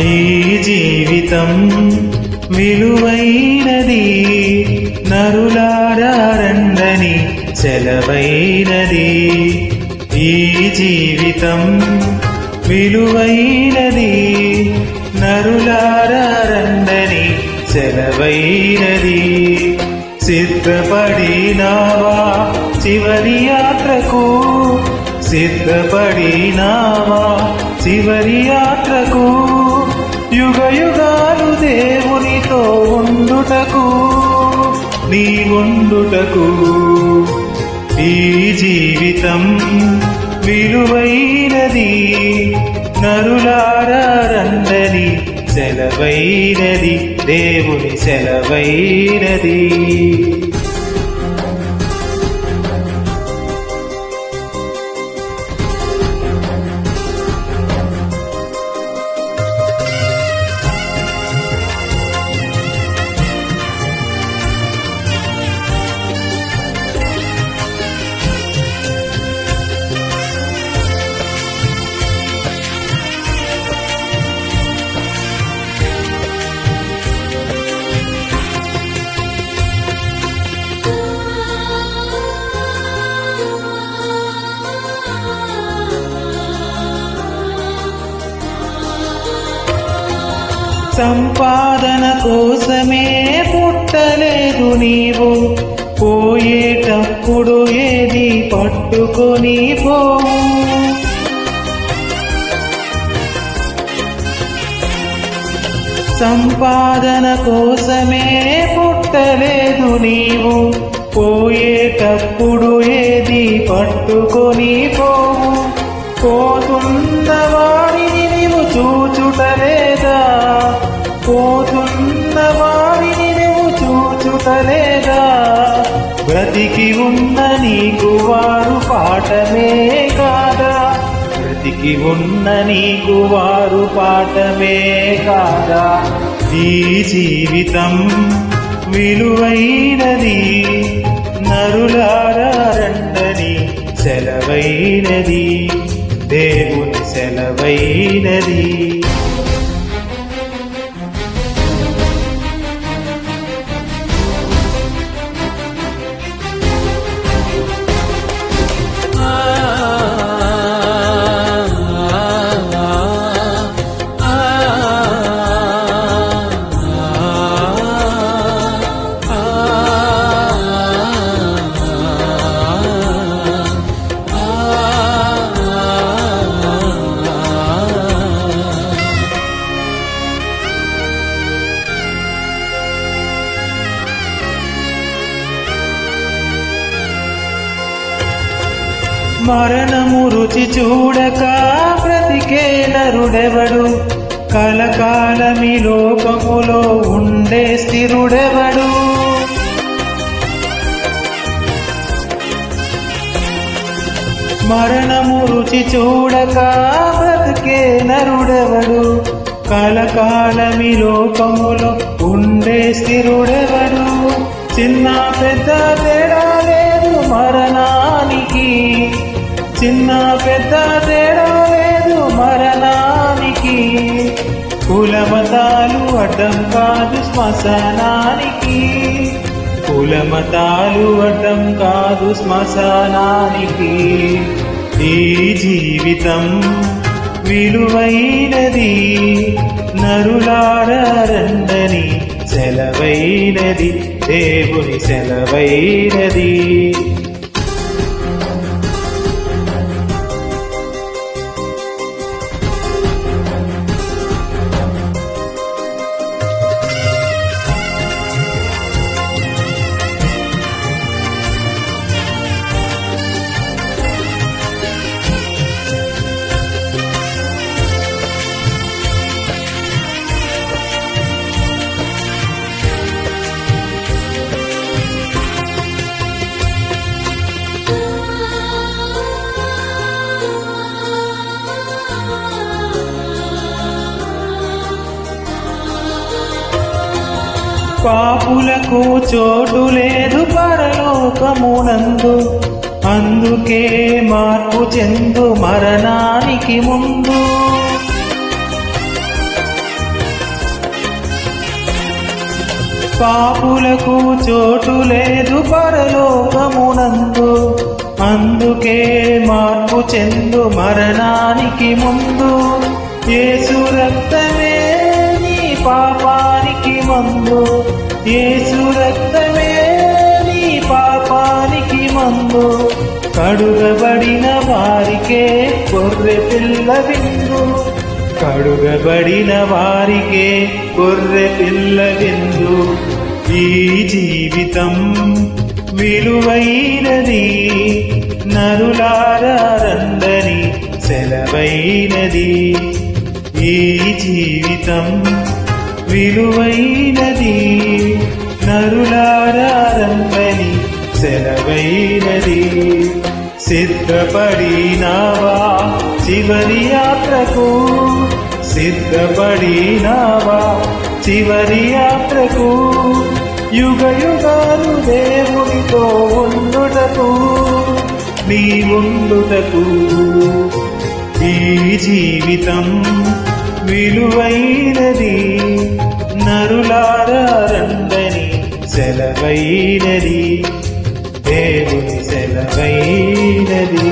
ఈ జీవితం విలువైనది, నరులారా రండని సెలవైనది. ఈ జీవితం విలువైనది, నరులారా రండని సెలవైనది. సిద్ధపడినావా చివరి యాత్రకు, సిద్ధపడినావా చివరి యాత్రకు, యుగ యుగాలు దేవునితో ఉండుటకు, నీ ఉండుటకు. ఈ జీవితం విలువైనది, నరులారా రండని సెలవైనది, దేవుని సెలవైనది. సంపాదన కోసమే పుట్టలేదు నీవు, పోయేటప్పుడు ఏది పట్టుకొని పోవు. సంపాదన కోసమే పుట్టలేదు నీవు, పోయేటప్పుడు ఏది పట్టుకొని పోవు. పోతున్న వారిని నీవు చూచుటలేదా, పోతున్న వారిని నువ్వు చూచుటలేదా. బ్రతికి ఉన్న నీకు వారు పాఠమే కాదా, బ్రతికి ఉన్న నీకు వారు పాఠమే కాదా. ఈ జీవితం విలువైనది, నరులారా రండని సెలవైనది, దేవుని సెలవైనది. మరణము రుచి చూడక బ్రతికే నరుడెవడు, కలకాలమి లోకములో ఉండే స్థిరుడెవడు. మరణము రుచి చూడక బ్రతికే నరుడెవడు, కలకాలమి లోకములో ఉండే స్థిరుడెవడు. చిన్న పెద్ద తేడా లేదు మరణానికి, చిన్న పెద్ద తేడా లేదు మరణానికి. కులమతాలు అడ్డం కాదు శ్మశానానికి, కులమతాలు అడ్డం కాదు శ్మశానానికి. ఈ జీవితం విలువైనది, నరులారా రండని సెలవైనది, దేవుని సెలవైనది. పాపులకు చోటు లేదు పరలోకమునందు, అందుకే మార్పు చెందు మరణానికి ముందు. పాపులకు చోటు లేదు పరలోకమునందు, అందుకే మార్పు చెందు మరణానికి ముందు. యేసు రక్తమే నీ పాపానికి మందు, యేసు రక్తమే నీ పాపానికి మందు. కడుగబడిన వారికే గొర్రె పిల్ల విందు, కడుగబడిన వారికే గొర్రె పిల్ల విందు. ఈ జీవితం విలువైనది, నరులారా రండని సెలవైనది. ఈ జీవితం విలువైనది, నరులారా రండని సెలవైనది. సిద్ధపడినావా చివరి యాత్రకు, సిద్ధపడినావా చివరి యాత్రకు. యుగ యుగాలు దేవునితో ఉండుటకు, నీ ఉండుటకు. ఈ జీవితం విలువైనది, నరులారా రండని సెలవైనది, దేవుని సెలవైనది.